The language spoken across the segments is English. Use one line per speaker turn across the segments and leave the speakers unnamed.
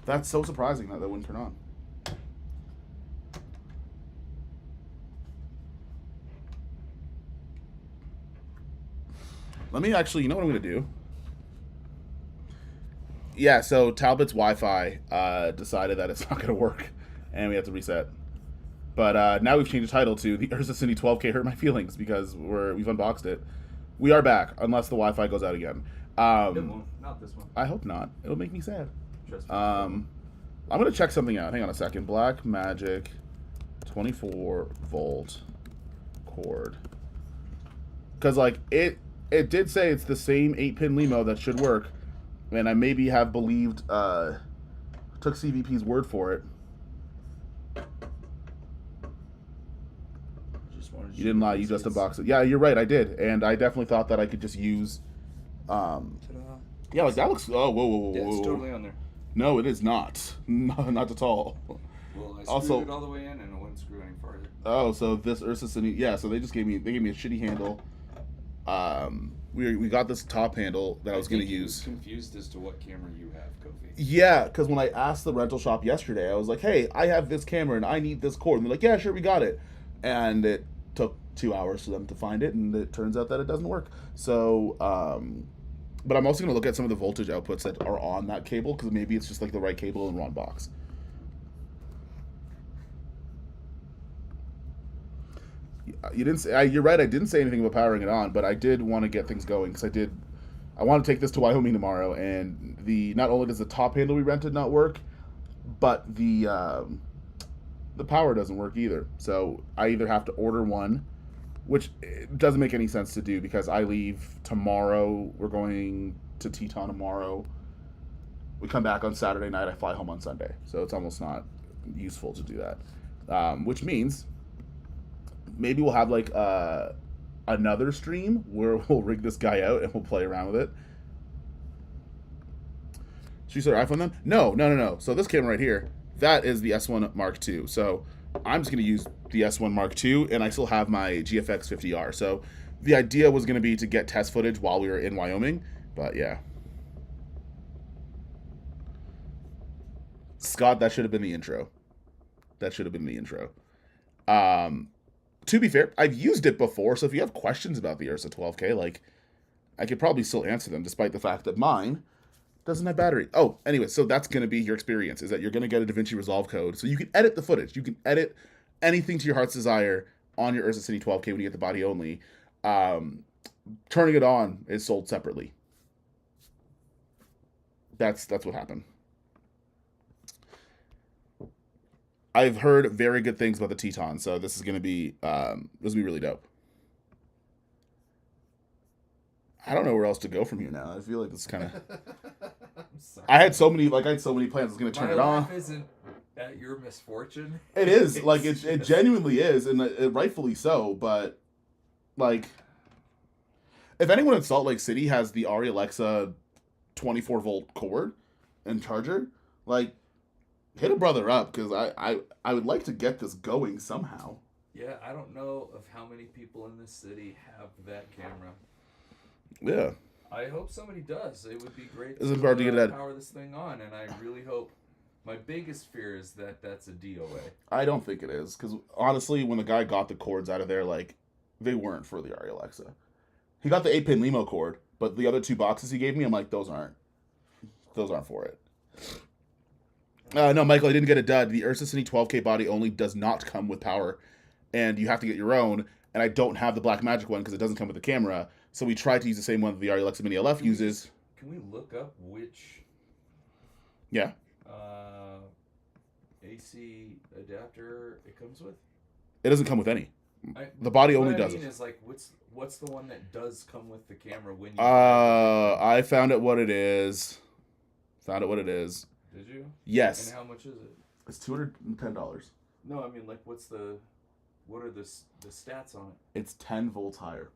That's so surprising that wouldn't turn on. Let me actually, you know what I'm going to do? Yeah, so Talbot's Wi-Fi decided that it's not going to work, and we have to reset. But now we've changed the title to the Ursa Cine 12K Hurt My Feelings because we've unboxed it. We are back, unless the Wi-Fi goes out again.
It won't. Not this one.
I hope not. It'll make me sad.
Trust me.
I'm going to check something out. Hang on a second. Black Magic 24-volt cord. Because, like, it did say it's the same 8-pin Limo that should work. And I maybe have believed, took CVP's word for it. You didn't lie. You just unboxed it. Yeah, you're right. I did, and I definitely thought that I could just use. Yeah, like that looks. Oh, whoa.
Yeah, it's totally on there.
No, it is not. Not at all.
Well, I screwed it all the way in, and it wouldn't screw any farther.
Oh, so this Ursa Cine. Yeah, so they gave me a shitty handle. We got this top handle that I was going to use.
Confused as to what camera you have, Kofi.
Yeah, because when I asked the rental shop yesterday, I was like, "Hey, I have this camera and I need this cord," and they're like, "Yeah, sure, we got it," and it took 2 hours for them to find it, and it turns out that it doesn't work. So, but I'm also going to look at some of the voltage outputs that are on that cable because maybe it's just like the right cable in wrong box. You didn't say. You're right. I didn't say anything about powering it on, but I did want to get things going because I want to take this to Wyoming tomorrow, and not only does the top handle we rented not work, but the power doesn't work either. So I either have to order one, which doesn't make any sense to do because I leave tomorrow. We're going to Teton tomorrow. We come back on Saturday night. I fly home on Sunday, so it's almost not useful to do that. Which means maybe we'll have like another stream where we'll rig this guy out and we'll play around with it. Should you say iPhone then? No. So this camera right here, that is the S1 Mark II. So I'm just going to use the S1 Mark II, and I still have my GFX 50R. So the idea was going to be to get test footage while we were in Wyoming, but yeah. Scott, that should have been the intro. To be fair, I've used it before, so if you have questions about the Ursa 12K, like, I could probably still answer them, despite the fact that mine doesn't have battery. Oh, anyway, so that's going to be your experience, is that you're going to get a DaVinci Resolve code, so you can edit the footage. You can edit anything to your heart's desire on your Ursa Cine 12K when you get the body only. Turning it on is sold separately. That's what happened. I've heard very good things about the Teton, so this is gonna be really dope. I don't know where else to go from here now. I feel like this kind of. I had so many plans. I was gonna turn it on.
My life isn't at your misfortune.
It is like it genuinely is, and rightfully so. But like, if anyone in Salt Lake City has the Ari Alexa 24-volt cord and charger, like, hit a brother up because I would like to get this going somehow.
Yeah, I don't know of how many people in this city have that camera.
Yeah.
I hope somebody does. It would be great
to
power this thing on, and I really hope. My biggest fear is that that's a DOA.
I don't think it is because honestly, when the guy got the cords out of there, like, they weren't for the Ari Alexa. He got the 8-pin Limo cord, but the other two boxes he gave me, I'm like, those aren't for it. No, Michael, I didn't get a dud. The Ursa Cine 12K body only does not come with power, and you have to get your own. And I don't have the Black Magic one because it doesn't come with the camera. So we tried to use the same one that the Ari Alexa Mini LF uses.
Can we look up which?
Yeah.
AC adapter it comes with?
It doesn't come with any. The body only does it.
Is like what's the one that does come with the camera when you?
I found it what it is.
Did you?
Yes.
And how much is it?
It's $210.
No, I mean, like, what are the stats on it?
It's 10 volts higher.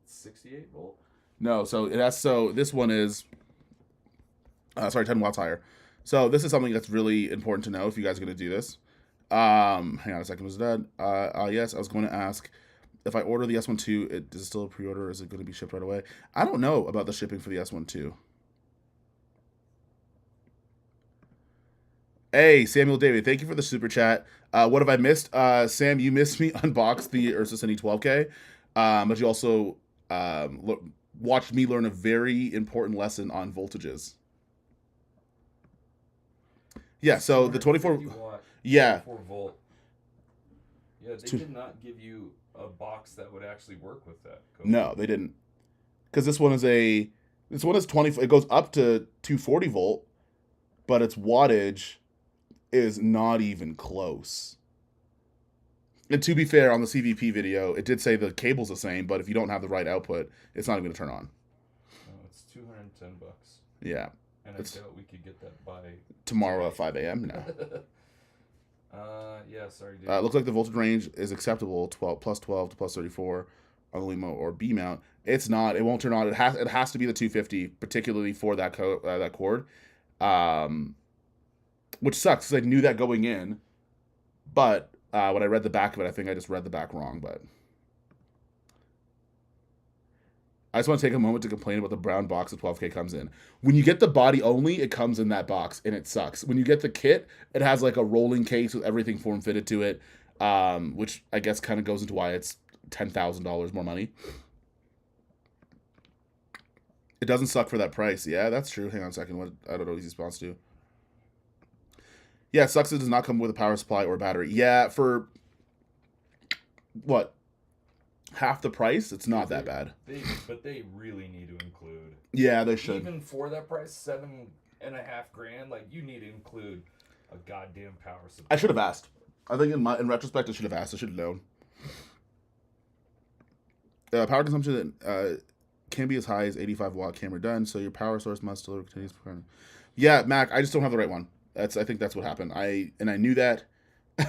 68 volt?
No, so this one is 10 watts higher. So this is something that's really important to know if you guys are going to do this. Hang on a second, was that? Yes, I was going to ask if I order the S12, is it still a pre-order or is it going to be shipped right away? I don't know about the shipping for the S12. Hey, Samuel David, thank you for the super chat. What have I missed? Sam, you missed me unbox the Ursa Cine 12K, but you also watched me learn a very important lesson on voltages. Yeah,
It's
so the 24,
250 watt,
yeah,
24 volt. Yeah, they
two,
did not give you a box that would actually work with that, Kofi.
no, they didn't, because this one is 20. It goes up to 240 volt, but its wattage is not even close. And to be fair, on the CVP video, it did say the cable's the same, but if you don't have the right output, it's not even going to turn on.
Oh, it's $210,
Yeah,
and I
it's
doubt we could get that by
tomorrow
today.
at 5 a.m. No.
Yeah, sorry, dude.
Looks like the voltage range is acceptable, 12 to plus 34 on the Limo or B mount. It's not. It won't turn on. It has to be the 250, particularly for that cord, um, which sucks because I knew that going in, but when I read the back of it, I think I just read the back wrong. But I just want to take a moment to complain about the brown box the 12K comes in. When you get the body only, it comes in that box and it sucks. When you get the kit, it has like a rolling case with everything form fitted to it, which I guess kind of goes into why it's $10,000 more money. It doesn't suck for that price. Yeah, that's true. Hang on a second. What I don't know what he's response to. Yeah, it sucks. It does not come with a power supply or battery. Yeah, for what, half the price, it's not that bad.
But they really need to include.
Yeah, they should.
Even for that price, 7.5 grand, like you need to include a goddamn power supply.
I should have asked. I think in retrospect, I should have asked. I should have known. Power consumption can be as high as 85 watt camera done, so your power source must still continue. Yeah, Mac, I just don't have the right one. I think that's what happened. I knew that.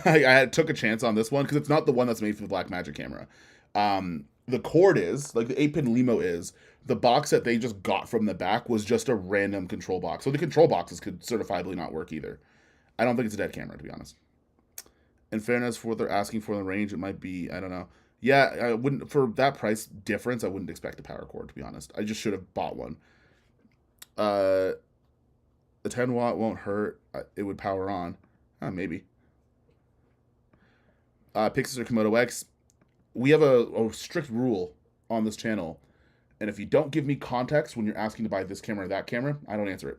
I took a chance on this one because it's not the one that's made for the Blackmagic camera. The cord is like the 8-pin Limo is. The box that they just got from the back was just a random control box. So the control boxes could certifiably not work either. I don't think it's a dead camera, to be honest. In fairness, for what they're asking for in the range, it might be, I don't know. Yeah, I wouldn't, for that price difference, I wouldn't expect a power cord, to be honest. I just should have bought one. The 10 watt won't hurt. It would power on. Maybe. Pixar Komodo X. We have a strict rule on this channel, and if you don't give me context when you're asking to buy this camera or that camera, I don't answer it.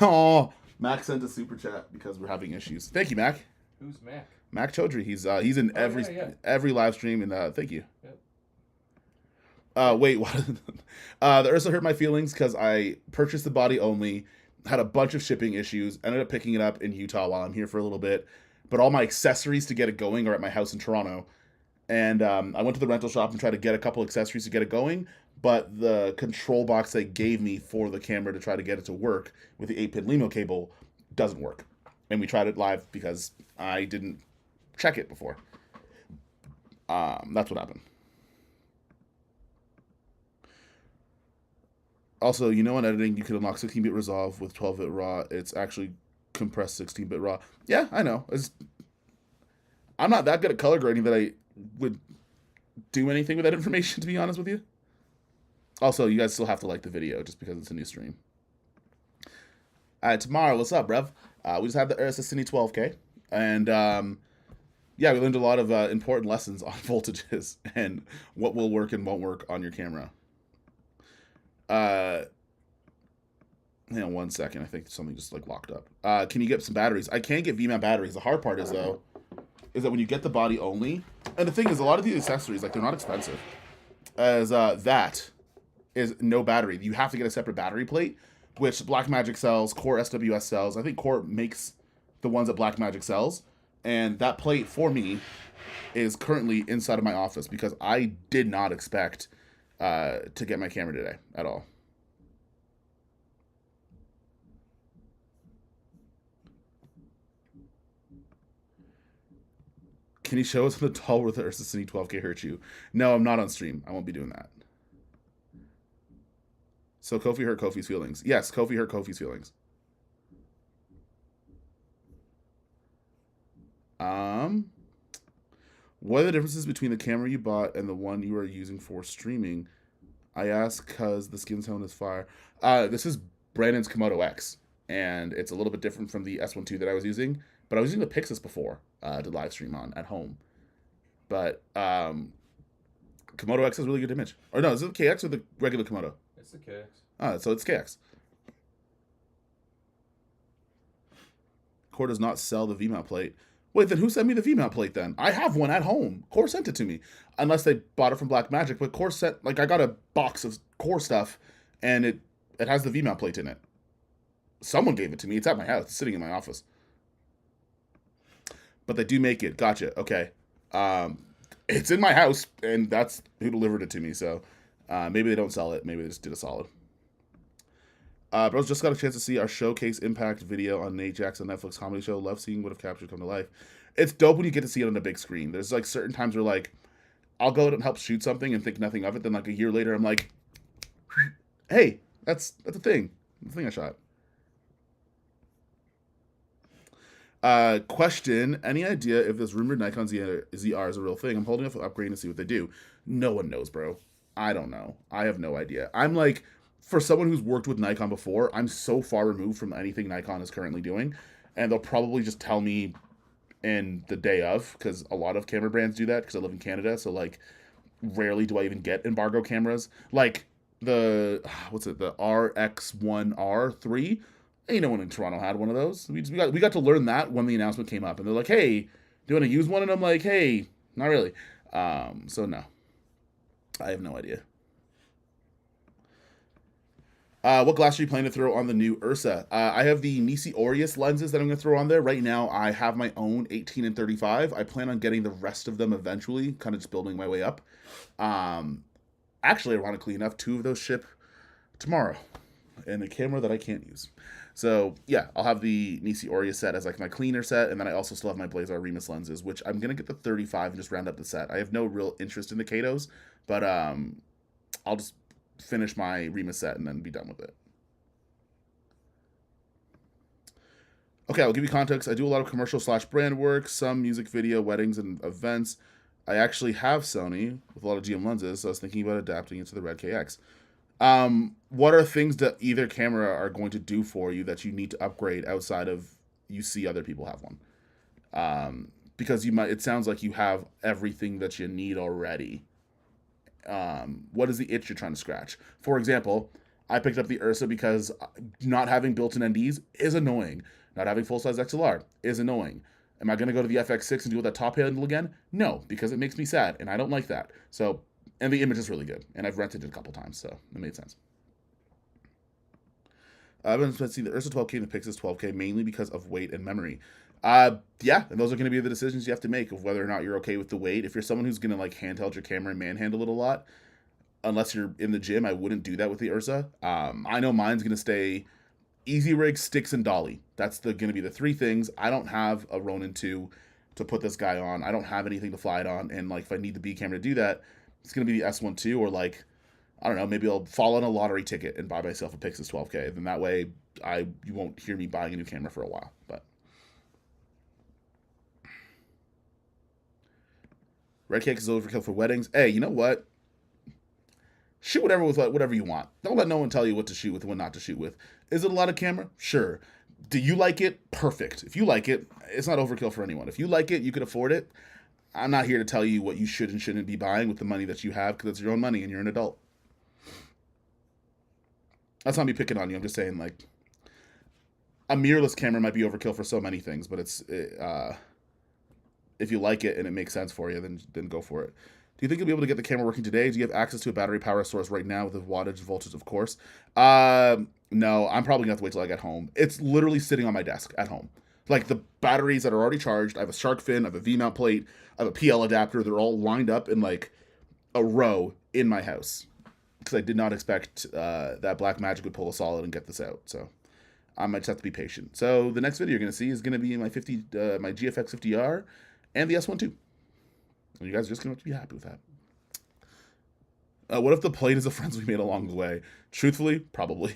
Oh, Mac sent a super chat because we're having issues. Thank you, Mac.
Who's Mac?
Mac Chaudhry. He's in every live stream, and thank you.
Yep.
Wait, what? The Ursa hurt my feelings because I purchased the body only, had a bunch of shipping issues, ended up picking it up in Utah while I'm here for a little bit, but all my accessories to get it going are at my house in Toronto. And I went to the rental shop and tried to get a couple accessories to get it going, but the control box they gave me for the camera to try to get it to work with the 8-pin Limo cable doesn't work. And we tried it live because I didn't check it before. That's what happened. Also, you know, in editing, you can unlock 16-bit resolve with 12-bit raw. It's actually compressed 16-bit raw. Yeah, I know. I'm not that good at color grading that I would do anything with that information, to be honest with you. Also, you guys still have to like the video just because it's a new stream. Tomorrow, what's up, Rev? We just had the Ursa Cine 12K, and yeah, we learned a lot of important lessons on voltages and what will work and won't work on your camera. Hang on 1 second. I think something just like locked up. Can you get some batteries? I can get V-mount batteries. The hard part is though, is that when you get the body only, and the thing is, a lot of these accessories, like, they're not expensive. As that is no battery. You have to get a separate battery plate, which Blackmagic sells, Core SWS sells. I think Core makes the ones that Blackmagic sells, and that plate for me is currently inside of my office because I did not expect to get my camera today at all. Can you show us on the doll where the Ursa Cine 12K hurt you? No, I'm not on stream. I won't be doing that. So Kofi hurt Kofi's feelings. Yes, Kofi hurt Kofi's feelings. What are the differences between the camera you bought and the one you are using for streaming? I ask because the skin tone is fire. This is Brandon's Komodo X, and it's a little bit different from the S12 that I was using. But I was using the Pixis before to live stream on at home. But Komodo X has really good image. Or no, is it the KX or the regular Komodo?
It's the KX.
So it's KX. Core does not sell the V-mount plate. Wait, then who sent me the V-mount plate then? I have one at home. Core sent it to me. Unless they bought it from Black Magic, but Core sent, like, I got a box of Core stuff, and it has the V-mount plate in it. Someone gave it to me. It's at my house. It's sitting in my office. But they do make it. Gotcha. Okay. It's in my house, and that's who delivered it to me, so maybe they don't sell it. Maybe they just did a solid. Bros just got a chance to see our Showcase Impact video on Nate Jackson Netflix comedy show. Love seeing what if captured come to life. It's dope when you get to see it on a big screen. There's like certain times where like I'll go out and help shoot something and think nothing of it. Then like a year later, I'm like, hey, that's a thing. The thing I shot. Question, any idea if this rumored Nikon ZR is a real thing? I'm holding up for upgrading to see what they do. No one knows, bro. I don't know. I have no idea. I'm like, for someone who's worked with Nikon before, I'm so far removed from anything Nikon is currently doing, and they'll probably just tell me in the day of, because a lot of camera brands do that, because I live in Canada, so like, rarely do I even get embargo cameras. Like, the RX1R3, ain't no one in Toronto had one of those. We got to learn that when the announcement came up, and they're like, hey, do you want to use one? And I'm like, hey, not really. So no. I have no idea. What glass are you planning to throw on the new Ursa? I have the Nisi Aureus lenses that I'm going to throw on there. Right now, I have my own 18 and 35. I plan on getting the rest of them eventually, kind of just building my way up. Actually, ironically enough, 2 of those ship tomorrow in a camera that I can't use. So, yeah, I'll have the Nisi Aureus set as like my cleaner set, and then I also still have my Blazar Remus lenses, which I'm going to get the 35 and just round up the set. I have no real interest in the Katos, but I'll just finish my Remus set and then be done with it. Okay, I'll give you context. I do a lot of commercial / brand work, some music video, weddings, and events. I actually have Sony with a lot of GM lenses, so I was thinking about adapting it to the Red KX. What are things that either camera are going to do for you that you need to upgrade outside of you see other people have one? Because it sounds like you have everything that you need already. What is the itch you're trying to scratch? For example, I picked up the Ursa because not having built-in NDs is annoying. Not having full-size XLR is annoying. Am I going to go to the FX6 and deal with that top handle again? No, because it makes me sad, and I don't like that. So, and the image is really good, and I've rented it a couple times, so it made sense. I've been to see the Ursa 12K and the Pixis 12K mainly because of weight and memory. Yeah, and those are going to be the decisions you have to make of whether or not you're okay with the weight. If you're someone who's going to like handheld your camera and manhandle it a lot, unless you're in the gym, I wouldn't do that with the Ursa. I know mine's going to stay easy rig, sticks, and dolly. That's going to be the 3 things. I don't have a Ronin 2 to put this guy on. I don't have anything to fly it on, and like if I need the B camera to do that, it's going to be the S12, or like, I don't know, maybe I'll fall on a lottery ticket and buy myself a Pixis 12K. Then that way, you won't hear me buying a new camera for a while. But Red cake is overkill for weddings. Hey, you know what? Shoot whatever with whatever you want. Don't let no one tell you what to shoot with and what not to shoot with. Is it a lot of camera? Sure. Do you like it? Perfect. If you like it, it's not overkill for anyone. If you like it, you can afford it. I'm not here to tell you what you should and shouldn't be buying with the money that you have, because it's your own money and you're an adult. That's not me picking on you. I'm just saying, like, a mirrorless camera might be overkill for so many things, but if you like it and it makes sense for you, then go for it. Do you think you'll be able to get the camera working today? Do you have access to a battery power source right now with the wattage, voltage, of course? No, I'm probably going to have to wait till I get home. It's literally sitting on my desk at home. Like, the batteries that are already charged, I have a shark fin, I have a V-mount plate, I have a PL adapter. They're all lined up in, like, a row in my house. Because I did not expect that Black Magic would pull a solid and get this out. So I might just have to be patient. So the next video you're going to see is going to be my my GFX 50R and the S12. And you guys are just going to have to be happy with that. What if the plate is a friends we made along the way? Truthfully, probably.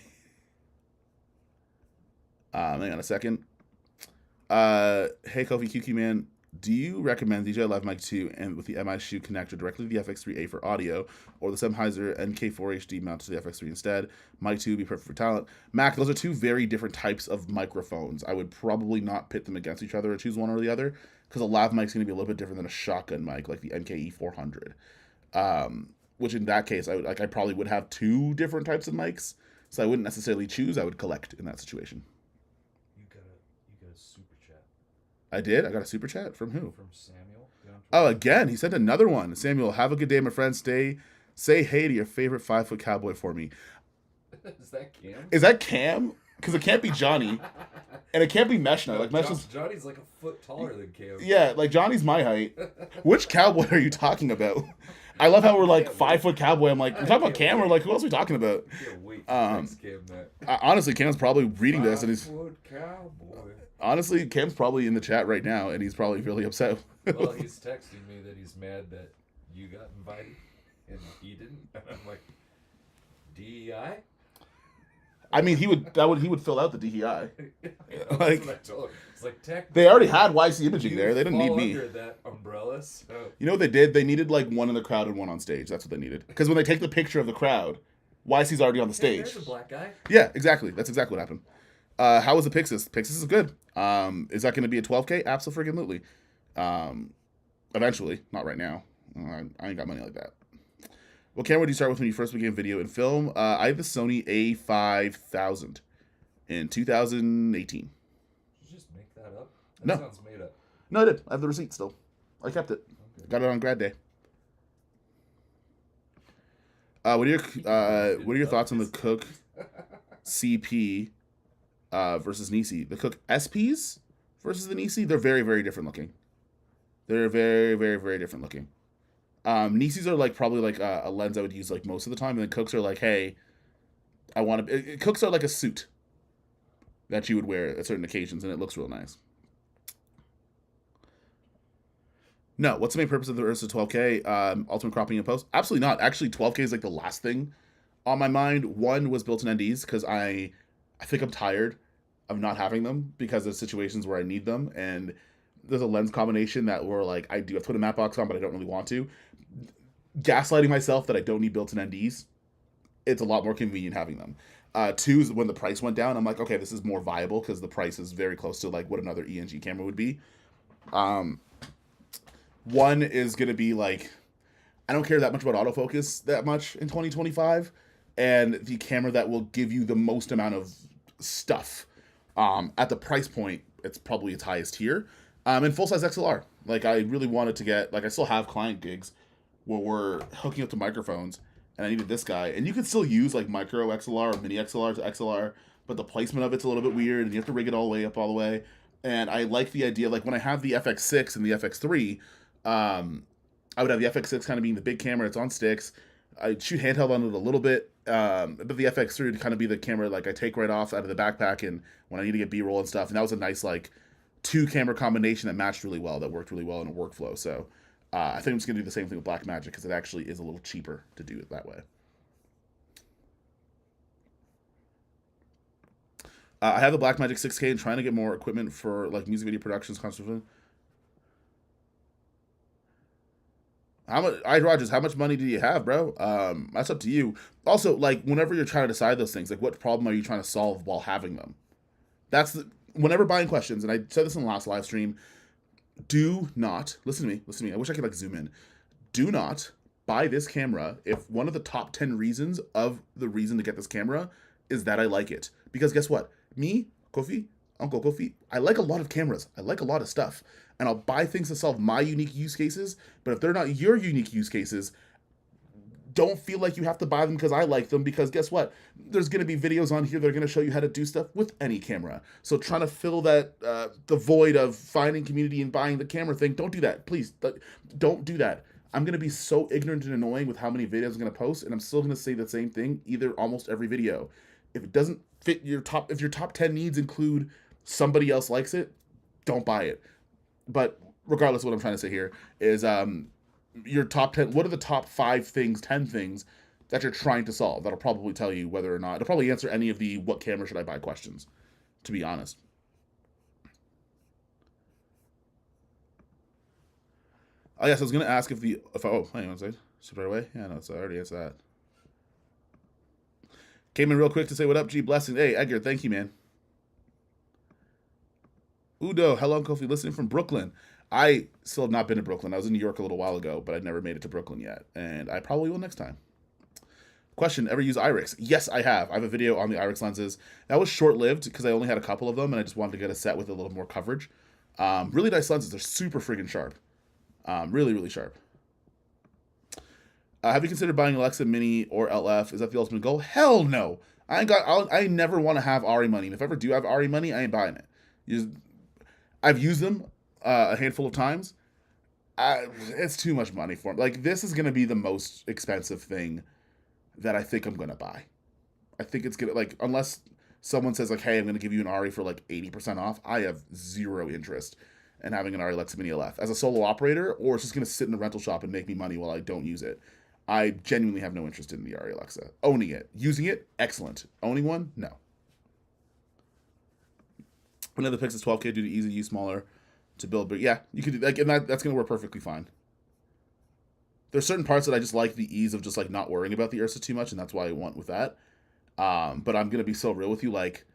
Hang on a second. Hey, Kofi QQ Man. Do you recommend DJI Live Mic 2 and with the MI shoe connector directly to the FX3A for audio, or the Sennheiser NK4 HD mounted to the FX3 instead? Mic 2 would be perfect for talent. Mac, those are two very different types of microphones. I would probably not pit them against each other or choose one or the other, because a lav mic is going to be a little bit different than a shotgun mic like the NKE 400. Which in that case, I probably would have two different types of mics, so I wouldn't necessarily choose. I would collect in that situation.
You got a super chat.
I did. I got a super chat from who?
From Samuel.
Oh, again, he sent another one. Samuel, have a good day, my friend. Say hey to your favorite 5-foot cowboy for me.
Is that Cam?
Is that Cam? Because it can't be Johnny, and it can't be Meshna. Like Meshna's
Johnny's like a foot taller than Cam.
Yeah, like Johnny's my height. Which cowboy are you talking about? I love how we're like 5-foot cowboy. I'm like, you talking about Cam? Or like, who else are we talking about? Honestly, Cam's probably reading this, and he's honestly, Cam's probably in the chat right now, and he's probably really upset.
Well, he's texting me that he's mad that you got invited and he didn't. And I'm like, DEI?
I mean, he would fill out the DEI.
Like, what I told him. It's like,
they already had YC imaging there. They didn't need me.
Under that umbrella, so.
You know what they did? They needed like one in the crowd and one on stage. That's what they needed. Because when they take the picture of the crowd, YC's already on the stage.
Hey, there's a black guy.
Yeah, exactly. That's exactly what happened. How was the Pixis? Pixis is good. Is that going to be a 12K? Absolutely. Eventually, not right now. I ain't got money like that. What camera did you start with when you first began video and film? I have the Sony A5000 in 2018.
Did you just make that up? That
No.
sounds made up.
No, I did. I have the receipt still. I kept it. Okay. Got it on grad day. What are your thoughts on the Cook CP versus Nisi? The Cook SPs versus the Nisi, they're very, very different looking. They're very, very, very different looking. Nisis are like probably like a lens I would use like most of the time, and then Cooks are like, hey, I want to. Cooks are like a suit that you would wear at certain occasions, and it looks real nice. No, what's the main purpose of the Ursa 12K? Ultimate cropping and post? Absolutely not. Actually, 12K is like the last thing on my mind. One was built-in NDs because I think I'm tired of not having them because of situations where I need them, and there's a lens combination that where like I do have to put a matte box on, but I don't really want to. Gaslighting myself that I don't need built-in NDs. It's a lot more convenient having them. Two is when the price went down. I'm like, okay, this is more viable because the price is very close to like what another ENG camera would be. One is going to be like, I don't care that much about autofocus that much in 2025, and the camera that will give you the most amount of stuff at the price point, it's probably its highest tier. And full-size XLR. Like, I really wanted to get, like, I still have client gigs where we're hooking up to microphones, and I needed this guy. And you can still use, like, micro XLR or mini XLR to XLR, but the placement of it's a little bit weird, and you have to rig it all the way up all the way. And I like the idea, like, when I have the FX6 and the FX3, I would have the FX6 kind of being the big camera. It's on sticks. I shoot handheld on it a little bit, but the FX3 would kind of be the camera, like, I take right off out of the backpack and when I need to get B-roll and stuff. And that was a nice, like, two-camera combination that matched really well, that worked really well in a workflow. So I think I'm just going to do the same thing with Blackmagic because it actually is a little cheaper to do it that way. I have the Blackmagic 6K and trying to get more equipment for like music video productions constantly. How much, Rogers, how much money do you have, bro? That's up to you. Also, like, whenever you're trying to decide those things, like, what problem are you trying to solve while having them? Whenever buying questions, and I said this in the last live stream, do not, listen to me, I wish I could, like, zoom in. Do not buy this camera if one of the top 10 reasons of the reason to get this camera is that I like it. Because guess what? Me, Kofi, Uncle Kofi, I like a lot of cameras. I like a lot of stuff. And I'll buy things to solve my unique use cases, but if they're not your unique use cases, don't feel like you have to buy them because I like them, because guess what? There's going to be videos on here that are going to show you how to do stuff with any camera. So trying to fill that, the void of finding community and buying the camera thing, don't do that. Please, don't do that. I'm going to be so ignorant and annoying with how many videos I'm going to post, and I'm still going to say the same thing either almost every video. If it doesn't fit if your top 10 needs include somebody else likes it, don't buy it. But regardless, what I'm trying to say here is your top 10, what are the top 5 things, 10 things that you're trying to solve? That'll probably tell you whether or not, it'll probably answer any of the what camera should I buy questions, to be honest. Oh yes, I was gonna ask oh, hang on a second. Should right away? Yeah, no, so I already answered that. Came in real quick to say what up, G blessing. Hey Edgar, thank you, man. Udo, hello, Kofi, listening from Brooklyn. I still have not been to Brooklyn. I was in New York a little while ago, but I've never made it to Brooklyn yet, and I probably will next time. Question: Ever use IRIX? Yes, I have. I have a video on the IRIX lenses. That was short-lived because I only had a couple of them, and I just wanted to get a set with a little more coverage. Really nice lenses. They're super friggin' sharp. Really, really sharp. Have you considered buying Alexa Mini or LF? Is that the ultimate goal? Hell no. I never want to have Ari money. And if I ever do have Ari money, I ain't buying it. I've used them a handful of times. It's too much money for them. Like, this is going to be the most expensive thing that I think I'm going to buy. I think it's going to, like, unless someone says, like, hey, I'm going to give you an Ari for, like, 80% off, I have zero interest in having an Ari Alexa Mini LF. As a solo operator, or it's just going to sit in the rental shop and make me money while I don't use it. I genuinely have no interest in the Ari Alexa. Owning it. Using it, excellent. Owning one, no. Another Pixel 12K due to ease of use, smaller to build, but yeah, you could do like, and that's gonna work perfectly fine. There's certain parts that I just like the ease of just like not worrying about the Ursa too much, and that's why I went with that. But I'm gonna be so real with you, like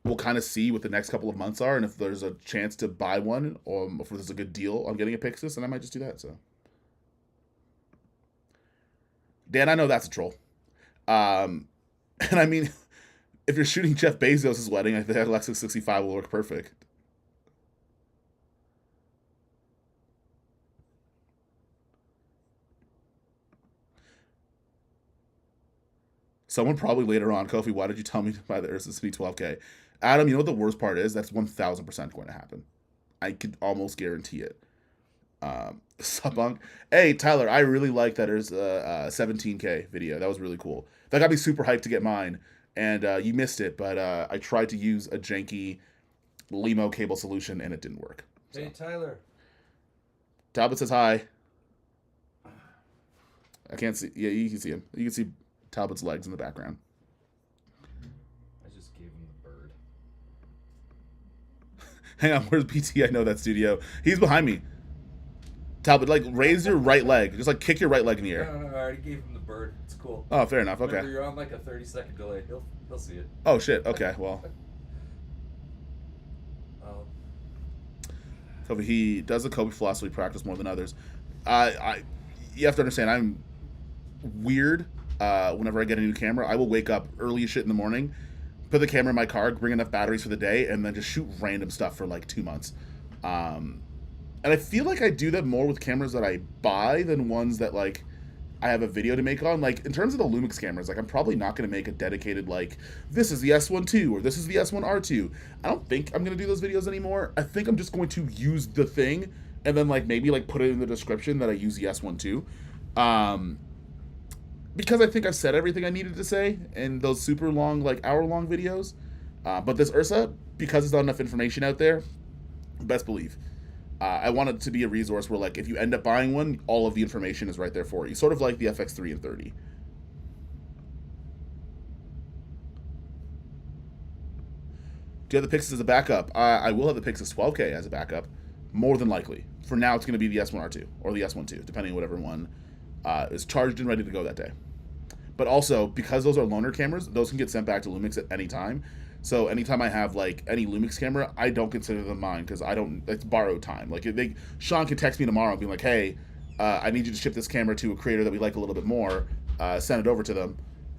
we'll kind of see what the next couple of months are, and if there's a chance to buy one, or if there's a good deal on getting a Pixis, then I might just do that. So, Dan, I know that's a troll, and I mean, if you're shooting Jeff Bezos' wedding, I think Alexa 65 will work perfect. Someone probably later on, Kofi, why did you tell me to buy the Ursa Cine 12K? Adam, you know what the worst part is? That's 1000% going to happen. I could almost guarantee it. Subunk. Hey, Tyler, I really like that Ursa 17K video. That was really cool. That got me super hyped to get mine. And you missed it, but I tried to use a janky Limo cable solution and it didn't work.
So. Hey, Tyler.
Talbot says hi. I can't see. Yeah, you can see him. You can see Talbot's legs in the background.
I just gave him the bird.
Hang on, where's BT? I know that studio. He's behind me. Talbot, like, raise your right leg. Just, like, kick your right leg in the air.
No, I already gave him the bird. It's cool.
Oh, fair enough. Okay.
Remember, you're on, like, a 30-second delay. He'll see it.
Oh, shit. Okay, well. Kobe, he does the Kobe philosophy practice more than others. You have to understand, I'm weird. Whenever I get a new camera, I will wake up early as shit in the morning, put the camera in my car, bring enough batteries for the day, and then just shoot random stuff for like 2 months. And I feel like I do that more with cameras that I buy than ones that like I have a video to make on. Like in terms of the Lumix cameras, like I'm probably not going to make a dedicated like this is the S1 II or this is the S1 R2. I don't think I'm going to do those videos anymore. I think I'm just going to use the thing and then like maybe like put it in the description that I use the S1 II. Because I think I've said everything I needed to say in those super long, like hour-long videos. But this Ursa, because there's not enough information out there, best believe. I want it to be a resource where, like, if you end up buying one, all of the information is right there for you. Sort of like the FX3 and 30. Do you have the Pixis as a backup? I will have the Pixis 12K as a backup, more than likely. For now, it's going to be the S1R2 or the S1 II, depending on whatever one is charged and ready to go that day. But also, because those are loaner cameras, those can get sent back to Lumix at any time. So anytime I have like any Lumix camera, I don't consider them mine because I don't. It's borrowed time. Like Sean can text me tomorrow and be like, "Hey, I need you to ship this camera to a creator that we like a little bit more. Send it over to them,"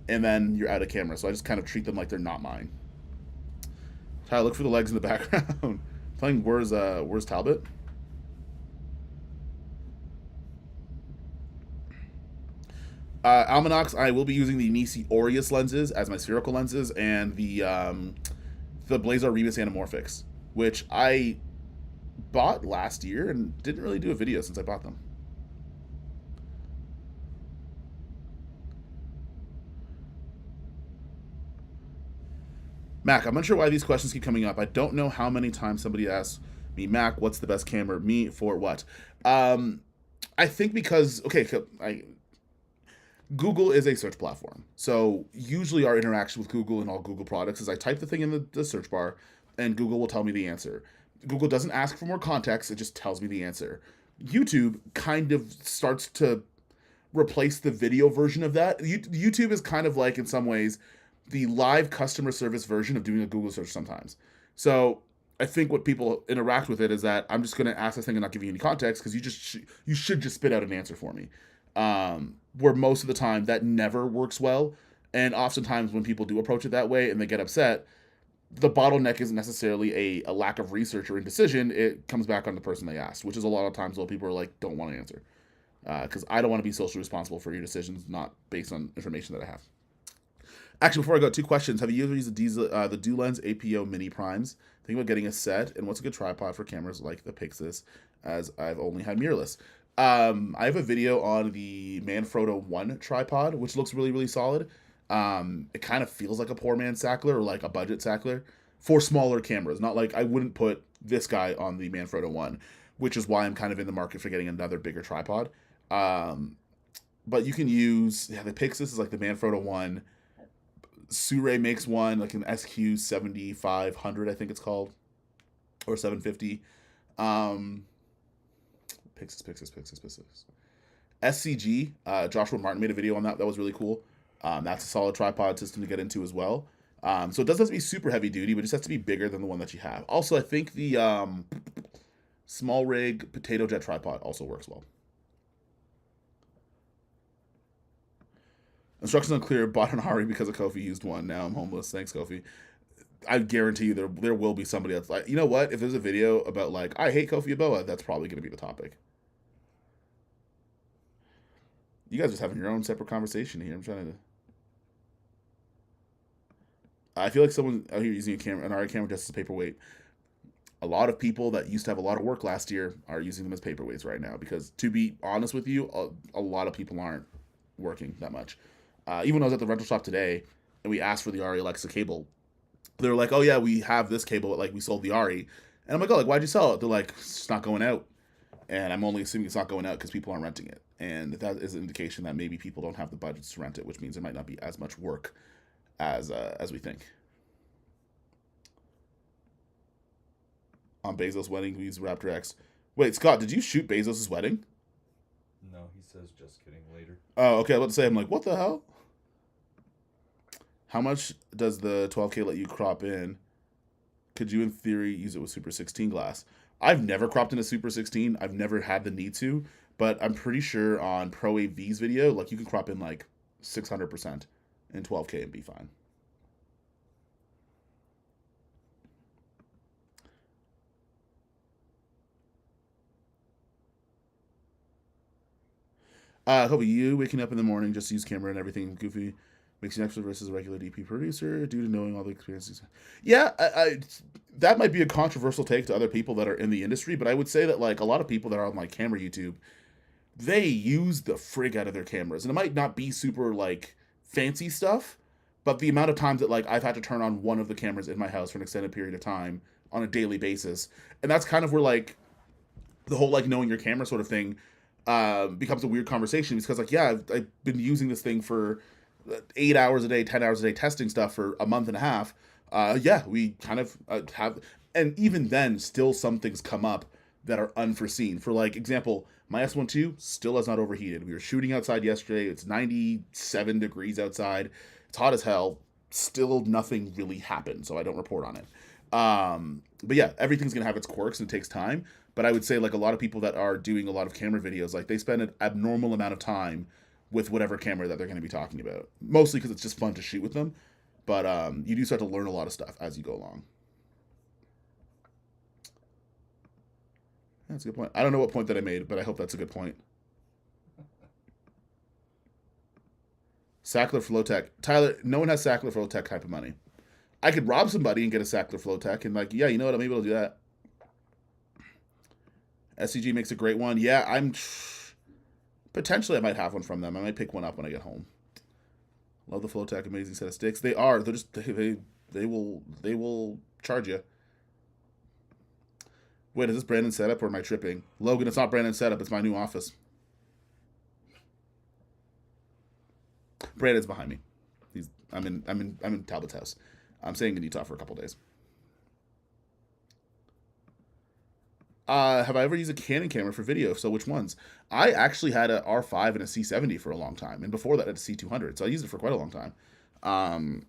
and then you're out of camera. So I just kind of treat them like they're not mine. Tyler, look for the legs in the background. Playing where's Talbot? Almanacs, I will be using the Nisi Aureus lenses as my spherical lenses and the Blazar Rebus Anamorphics, which I bought last year and didn't really do a video since I bought them. Mac, I'm unsure why these questions keep coming up. I don't know how many times somebody asks me, Mac, what's the best camera? Me for what? I think because, okay, Google is a search platform. So usually our interaction with Google and all Google products is I type the thing in the search bar and Google will tell me the answer. Google doesn't ask for more context, it just tells me the answer. YouTube kind of starts to replace the video version of that. YouTube is kind of like, in some ways, the live customer service version of doing a Google search sometimes. So I think what people interact with it is that I'm just going to ask this thing and not give you any context because you should just spit out an answer for me. Where most of the time that never works well, and oftentimes when people do approach it that way and they get upset, the bottleneck isn't necessarily a lack of research or indecision. It comes back on the person they asked, which is a lot of times what people are like, don't want to answer. Because I don't want to be socially responsible for your decisions, not based on information that I have. Actually, before I go, 2 questions. Have you ever used the DoLens APO Mini Primes? Think about getting a set, and what's a good tripod for cameras like the Pixis, as I've only had mirrorless. I have a video on the Manfrotto 1 tripod, which looks really, really solid. It kind of feels like a poor man's Sackler or like a budget Sackler for smaller cameras. Not like I wouldn't put this guy on the Manfrotto 1, which is why I'm kind of in the market for getting another bigger tripod. But you can use the Pixis is like the Manfrotto 1. Sure makes one like an SQ 7500, I think it's called, or 750. Pixis. SCG. Joshua Martin made a video on that. That was really cool. That's a solid tripod system to get into as well. So it doesn't have to be super heavy duty, but it just has to be bigger than the one that you have. Also, I think the small rig potato jet tripod also works well. Instructions unclear. Bought an Ari because of Kofi used one. Now I'm homeless. Thanks, Kofi. I guarantee you there will be somebody that's like, you know what? If there's a video about like, I hate imkofiyeboah, that's probably going to be the topic. You guys just having your own separate conversation here. I'm trying to. I feel like someone out here using an Ari camera just as a paperweight. A lot of people that used to have a lot of work last year are using them as paperweights right now because, to be honest with you, a lot of people aren't working that much. Even when I was at the rental shop today and we asked for the Ari Alexa cable, they were like, "Oh yeah, we have this cable. Like we sold the Ari," and I'm like, "Oh, like why'd you sell it?" They're like, "It's not going out," and I'm only assuming it's not going out because people aren't renting it, and that is an indication that maybe people don't have the budgets to rent it, which means there might not be as much work as we think. On Bezos' wedding, we used Raptor X. Wait, Scott, did you shoot Bezos' wedding?
No, he says just kidding later.
Oh, okay. I was about to say, I'm like, what the hell? How much does the 12K let you crop in? Could you, in theory, use it with Super 16 glass? I've never cropped in a Super 16. I've never had the need to, but I'm pretty sure on Pro AV's video, like you can crop in like 600% in 12K and be fine. Kobe, you waking up in the morning just to use camera and everything goofy makes you an expert versus a regular DP producer due to knowing all the experiences. Yeah, I that might be a controversial take to other people that are in the industry, but I would say that like a lot of people that are on like camera YouTube, they use the frig out of their cameras, and it might not be super like fancy stuff, but the amount of times that like I've had to turn on one of the cameras in my house for an extended period of time on a daily basis, and that's kind of where like the whole like knowing your camera sort of thing becomes a weird conversation because like yeah I've been using this thing for 8 hours a day 10 hours a day testing stuff for a month and a half. Yeah, we kind of have, and even then still some things come up that are unforeseen. For like example, my S12 still has not overheated. We were shooting outside yesterday. It's 97 degrees outside. It's hot as hell. Still nothing really happened, so I don't report on it. But yeah, everything's gonna have its quirks and it takes time. But I would say like a lot of people that are doing a lot of camera videos, like they spend an abnormal amount of time with whatever camera that they're going to be talking about. Mostly because it's just fun to shoot with them. But you do start to learn a lot of stuff as you go along. That's a good point. I don't know what point that I made, but I hope that's a good point. Sackler Flowtech. Tyler, no one has Sackler Flowtech type of money. I could rob somebody and get a Sackler Flowtech and like, yeah, you know what, I'm able to do that. SCG makes a great one. Yeah, potentially I might have one from them. I might pick one up when I get home. Love the Flowtech, amazing set of sticks. They are. They're just they will charge you. Wait, is this Brandon's setup or am I tripping? Logan, it's not Brandon's setup. It's my new office. Brandon's behind me. I'm in Talbot's house. I'm staying in Utah for a couple days. Have I ever used a Canon camera for video? If so, which ones? I actually had a R5 and a C70 for a long time, and before that, I had a C200. So I used it for quite a long time. Um,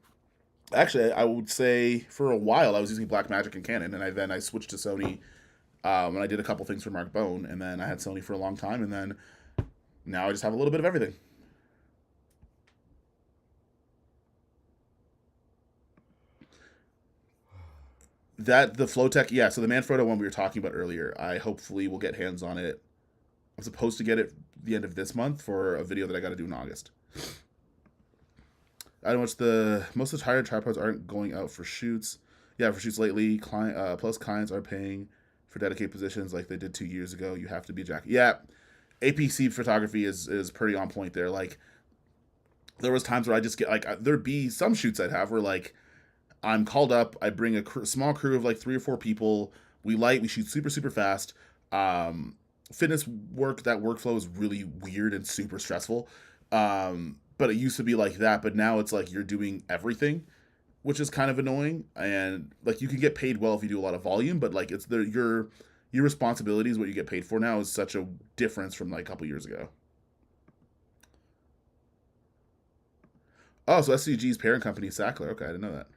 Actually, I would say for a while I was using Blackmagic and Canon, and I switched to Sony when I did a couple things for Mark Bone, and then I had Sony for a long time, and then now I just have a little bit of everything. That the Flowtech, yeah. So the Manfrotto one we were talking about earlier, I hopefully will get hands on it. I'm supposed to get it the end of this month for a video that I got to do in August. I don't know what's the most of the higher tripods aren't going out for shoots. Yeah, for shoots lately, plus clients are paying for dedicated positions like they did 2 years ago. You have to be a jack. Yeah, APC photography is pretty on point there. Like there was times where I just get like there'd be some shoots I'd have where like I'm called up, I bring a small crew of like 3 or 4 people. We shoot super super fast. Fitness work, that workflow is really weird and super stressful. But it used to be like that, but now it's like you're doing everything, which is kind of annoying. And like you can get paid well if you do a lot of volume, but like it's your responsibility is what you get paid for now is such a difference from like a couple years ago. Oh, so SCG's parent company is Sackler. Okay, I didn't know that.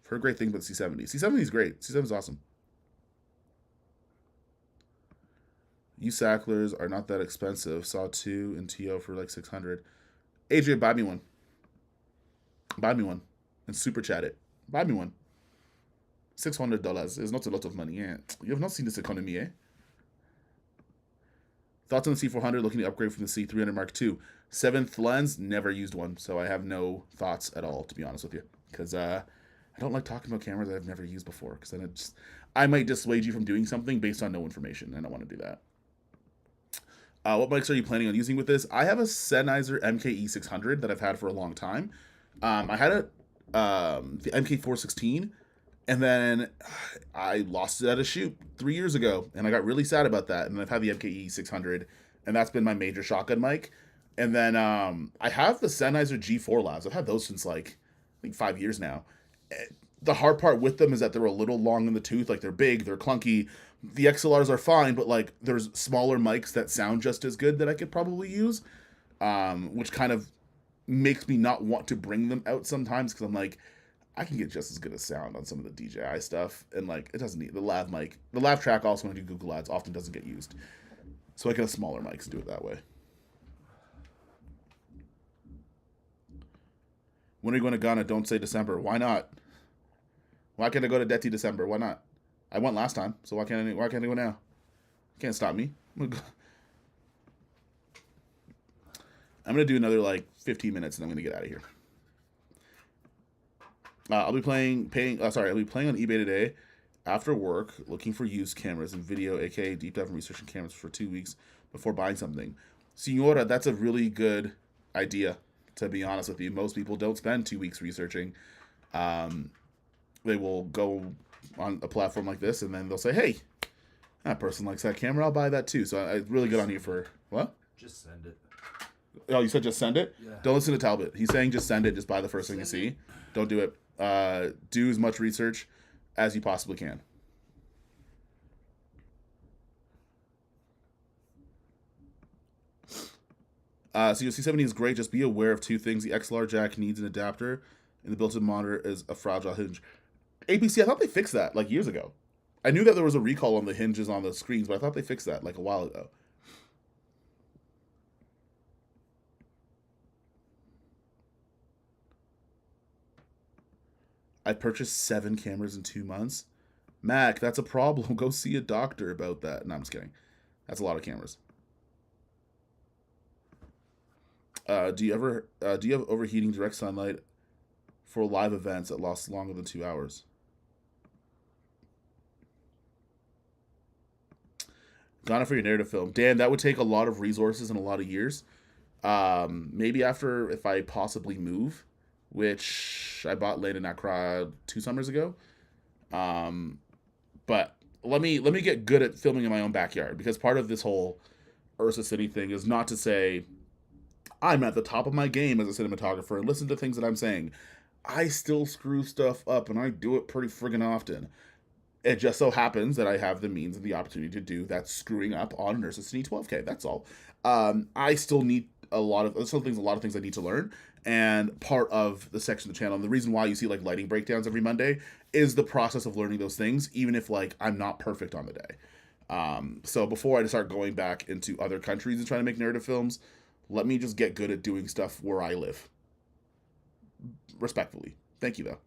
I've heard great things about C70. C70 is great. C70 is awesome. You Sacklers are not that expensive. Saw two in TO for like 600. AJ, buy me one. Buy me one. And super chat it. Buy me one. $600 is not a lot of money. Yeah. You have not seen this economy, eh? Thoughts on the C400 looking to upgrade from the C300 Mark II. Seventh lens, never used one, so I have no thoughts at all, to be honest with you. Because I don't like talking about cameras I've never used before, because then I might dissuade you from doing something based on no information, and I don't want to do that. What mics are you planning on using with this? I have a Sennheiser MKE600 that I've had for a long time. I had the MK416, and then I lost it at a shoot 3 years ago, and I got really sad about that. And I've had the MKE600, and that's been my major shotgun mic. And then I have the Sennheiser G4 Labs. I've had those since like I think 5 years now. The hard part with them is that they're a little long in the tooth. Like they're big, they're clunky. The XLRs are fine, but like there's smaller mics that sound just as good that I could probably use, which kind of makes me not want to bring them out sometimes because I'm like, I can get just as good a sound on some of the DJI stuff, and like it doesn't need the lav mic. The lav track also when I do Google Ads often doesn't get used, so I get a smaller mics to do it that way. When are you going to Ghana? Don't say December. Why not? Why can't I go to Deti December? Why not? I went last time, so why can't I go now? Can't stop me. I'm gonna do another like 15 minutes, and I'm gonna get out of here. I'll be playing on eBay today after work, looking for used cameras and video, aka deep dive and researching cameras for 2 weeks before buying something. Senora, that's a really good idea. To be honest with you, most people don't spend 2 weeks researching. They will go on a platform like this, and then they'll say, "Hey, that person likes that camera. I'll buy that too." So it's really good on you for what?
Just send it.
Oh, you said just send it?
Yeah.
Don't listen to Talbot. He's saying just send it. Just buy the first thing you see. Don't do it. Do as much research as you possibly can. So your C70 is great. Just be aware of 2 things. The XLR jack needs an adapter, and the built-in monitor is a fragile hinge. APC, I thought they fixed that like years ago. I knew that there was a recall on the hinges on the screens, but I thought they fixed that like a while ago. I purchased 7 cameras in 2 months. Mac, that's a problem. Go see a doctor about that. No, I'm just kidding. That's a lot of cameras. Do you have overheating direct sunlight for live events that last longer than 2 hours? Ghana for your narrative film. Dan, that would take a lot of resources and a lot of years. Maybe after, if I possibly move, which I bought Land in Accra 2 summers ago. But let me get good at filming in my own backyard, because part of this whole Ursa Cine thing is not to say I'm at the top of my game as a cinematographer and listen to things that I'm saying. I still screw stuff up, and I do it pretty friggin' often. It just so happens that I have the means and the opportunity to do that screwing up on an Ursa Cine 12K. That's all. I still need a lot of things I need to learn. And part of the section of the channel, and the reason why you see like lighting breakdowns every Monday, is the process of learning those things, even if like I'm not perfect on the day. So before I start going back into other countries and trying to make narrative films, let me just get good at doing stuff where I live. Respectfully. Thank you, though.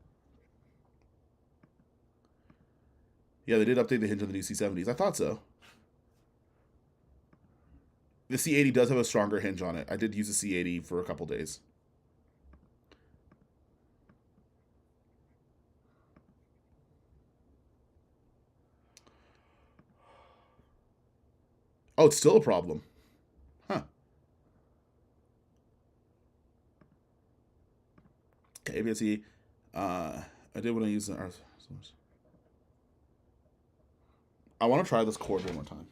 Yeah, they did update the hinge on the new C70s. I thought so. The C80 does have a stronger hinge on it. I did use the C80 for a couple days. Oh, it's still a problem. Huh. Okay, ABS-C. I did when I used the Earth. I want to try this chord one more time.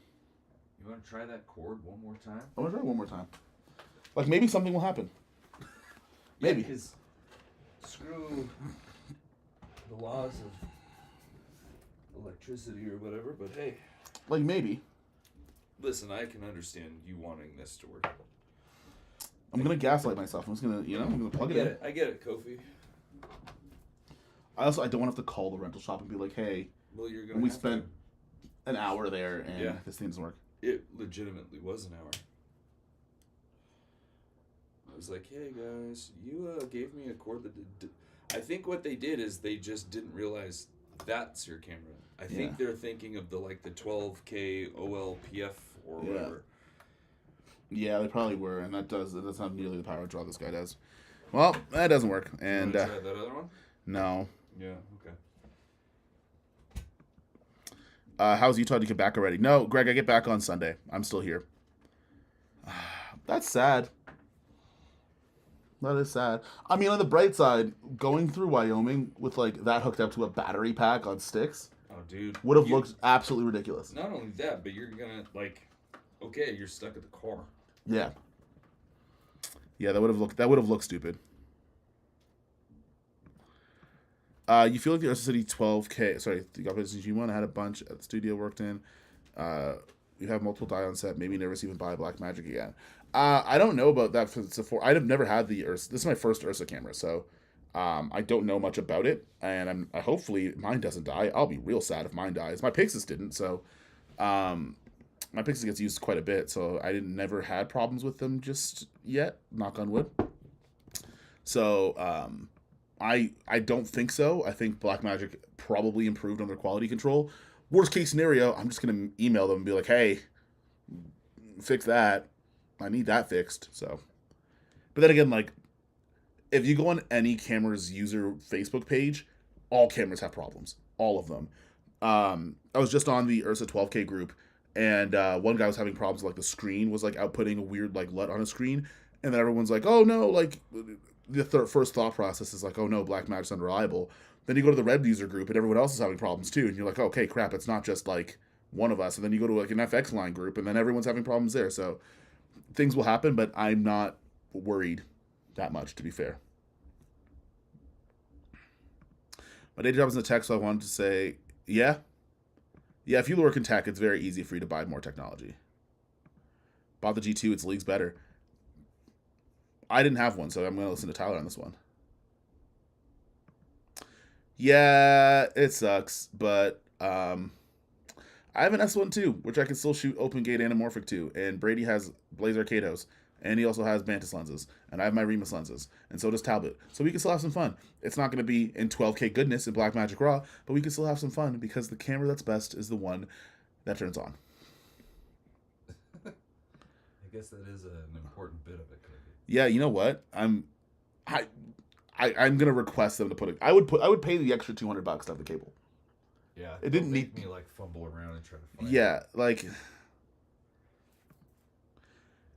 You want to try that chord one more time?
I want to try it one more time. Like, maybe something will happen. Maybe.
Yeah, screw the laws of electricity or whatever, but hey.
Like, maybe.
Listen, I can understand you wanting this to work.
I'm going to gaslight myself. I'm just going to, I'm going to plug it in.
I get it, Kofi.
I don't want to have to call the rental shop and be like, hey,
well, you're gonna
we spent an hour there and this thing doesn't work.
It legitimately was an hour. I was like, hey guys, you gave me a cord that did. I think what they did is they just didn't realize that's your camera. I think they're thinking of the 12K OLPF or whatever.
Yeah, they probably were, and that's not nearly the power draw this guy does. Well, that doesn't work. And
you want to try that other one?
No.
Yeah. Okay.
How's Utah? Did you get back already? No, Greg, I get back on Sunday. I'm still here. That's sad. That is sad. I mean, on the bright side, going through Wyoming with that hooked up to a battery pack on sticks,
oh, dude,
would have looked absolutely ridiculous.
Not only that, but you're gonna okay, you're stuck at the car.
Yeah. Yeah, that would have looked stupid. You feel like the Ursa City 12K, sorry, the Opposition G1 had a bunch at the studio worked in. You have multiple die on set, maybe never even buy Black Magic again. I don't know about that for I've never had the Ursa. This is my first Ursa camera, so I don't know much about it, and I hopefully mine doesn't die. I'll be real sad if mine dies. My Pixis didn't, so my Pixis gets used quite a bit, so I never had problems with them just yet, knock on wood. So I don't think so. I think Blackmagic probably improved on their quality control. Worst case scenario, I'm just going to email them and be like, hey, fix that. I need that fixed. So, but then again, if you go on any camera's user Facebook page, all cameras have problems. All of them. I was just on the Ursa 12K group, and one guy was having problems the screen was outputting a weird LUT on a screen, and then everyone's like, oh no, the first thought process is oh no, Blackmagic's unreliable. Then you go to the Red user group and everyone else is having problems too, and you're like, okay, crap, it's not just one of us. And then you go to an FX line group and then everyone's having problems there. So things will happen, but I'm not worried that much, to be fair. My day job is in the tech, so I wanted to say, yeah, if you work in tech, it's very easy for you to buy more technology. Bought the G2, it's leagues better. I didn't have one, so I'm going to listen to Tyler on this one. Yeah, it sucks, but I have an S1 too, which I can still shoot open gate anamorphic to, and Brady has Blaze Arcados, and he also has Mantis lenses, and I have my Remus lenses, and so does Talbot. So we can still have some fun. It's not going to be in 12K goodness in Blackmagic RAW, but we can still have some fun because the camera that's best is the one that turns on.
I guess that is an important bit of it.
Yeah, you know what? I'm gonna request them to put it. I would pay the extra $200 to have the cable.
Yeah,
it didn't need
me fumble around and try to find.
Yeah,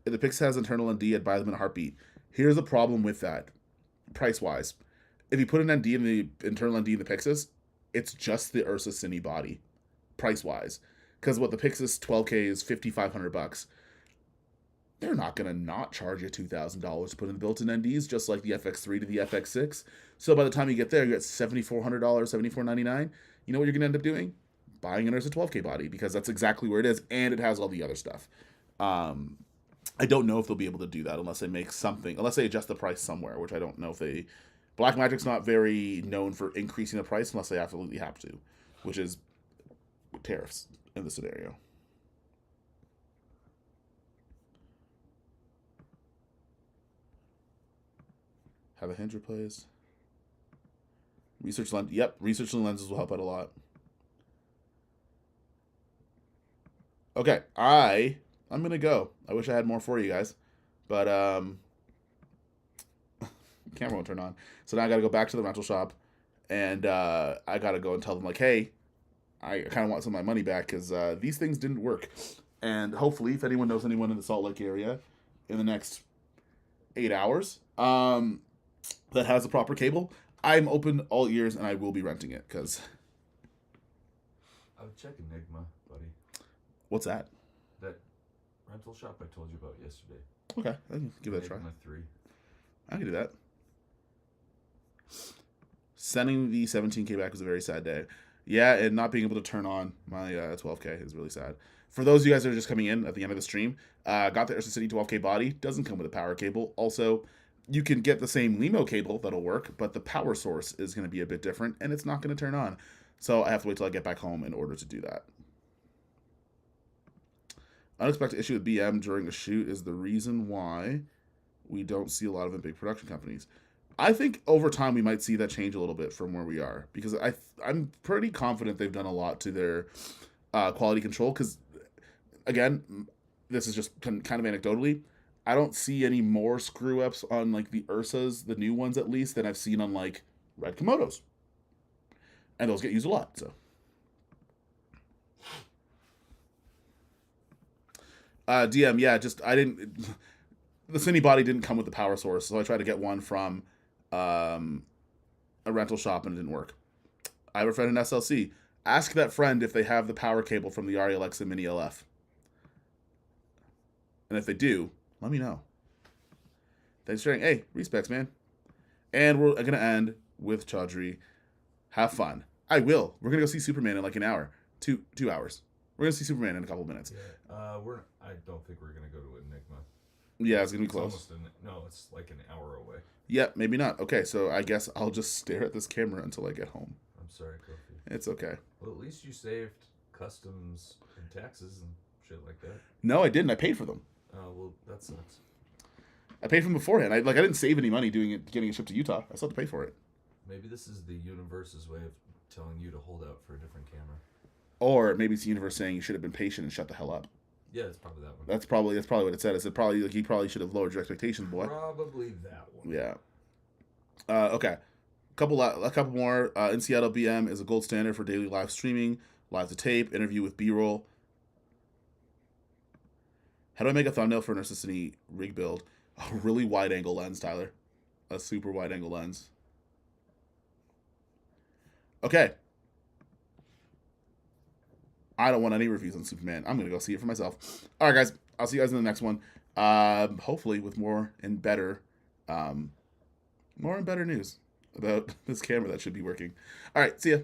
if the Pix has internal ND, I'd buy them in a heartbeat. Here's the problem with that, price wise. If you put an ND in the internal ND in the Pixis, it's just the Ursa Cine body, price wise. Because what the Pixis 12K is $5,500. They're not going to not charge you $2,000 to put in the built-in NDs, just like the FX3 to the FX6. So by the time you get there, you get $7,400, $7,499. You know what you're going to end up doing? buying an Ursa 12K body because that's exactly where it is, and it has all the other stuff. I don't know if they'll be able to do that unless they adjust the price somewhere, which I don't know if they. Blackmagic's not very known for increasing the price unless they absolutely have to, which is tariffs in this scenario. Have a hinge replaced. Research lens. Yep, research lenses will help out a lot. Okay, I'm gonna go. I wish I had more for you guys, but camera won't turn on. So now I gotta go back to the rental shop, and I gotta go and tell them like, hey, I kind of want some of my money back because these things didn't work. And hopefully, if anyone knows anyone in the Salt Lake area, in the next 8 hours, that has a proper cable, I'm open all ears and I will be renting it because.
I would check Enigma, buddy.
What's that?
That rental shop I told you about yesterday.
Okay, I can give that a try.
Enigma 3.
I can do that. Sending the 17K back was a very sad day. Yeah, and not being able to turn on my 12K is really sad. For those of you guys that are just coming in at the end of the stream, got the Ursa Cine 12K body. Doesn't come with a power cable. Also, you can get the same Limo cable that'll work, but the power source is going to be a bit different, and it's not going to turn on. So I have to wait till I get back home in order to do that. Unexpected issue with BM during a shoot is the reason why we don't see a lot of them big production companies. I think over time we might see that change a little bit from where we are because I'm pretty confident they've done a lot to their quality control because, again, this is just kind of anecdotally, I don't see any more screw-ups on like the Ursas, the new ones at least, than I've seen on like Red Komodos. And those get used a lot, so. DM, yeah, the Cine body didn't come with the power source, so I tried to get one from a rental shop and it didn't work. I have a friend in SLC. Ask that friend if they have the power cable from the RE Alexa Mini LF. And if they do, let me know. Thanks for sharing. Hey, respects, man. And we're going to end with Chaudhry. Have fun. I will. We're going to go see Superman in like an hour. 2 hours. We're going to see Superman in a couple of minutes.
Yeah. I don't think we're going to go to Enigma.
Yeah, it's going to be close.
No, it's like an hour away.
Yeah, maybe not. Okay, so I guess I'll just stare at this camera until I get home.
I'm sorry, Kofi.
It's okay.
Well, at least you saved customs and taxes and shit like that.
No, I didn't. I paid for them.
Oh, well, that sucks.
I paid for them beforehand. I didn't save any money getting it shipped to Utah. I still had to pay for it.
Maybe this is the universe's way of telling you to hold out for a different camera.
Or maybe it's the universe saying you should have been patient and shut the hell up.
Yeah, it's probably that one.
That's probably what it said. It said probably he probably should have lowered your expectations, boy.
Probably that one.
Yeah. Okay. A couple more. In Seattle, BM is a gold standard for daily live streaming, live to tape, interview with B-roll. How do I make a thumbnail for an Ursa Cine rig build? A really wide angle lens, Tyler. A super wide angle lens. Okay. I don't want any reviews on Superman. I'm going to go see it for myself. All right, guys. I'll see you guys in the next one. Hopefully with more and better news about this camera that should be working. All right. See ya.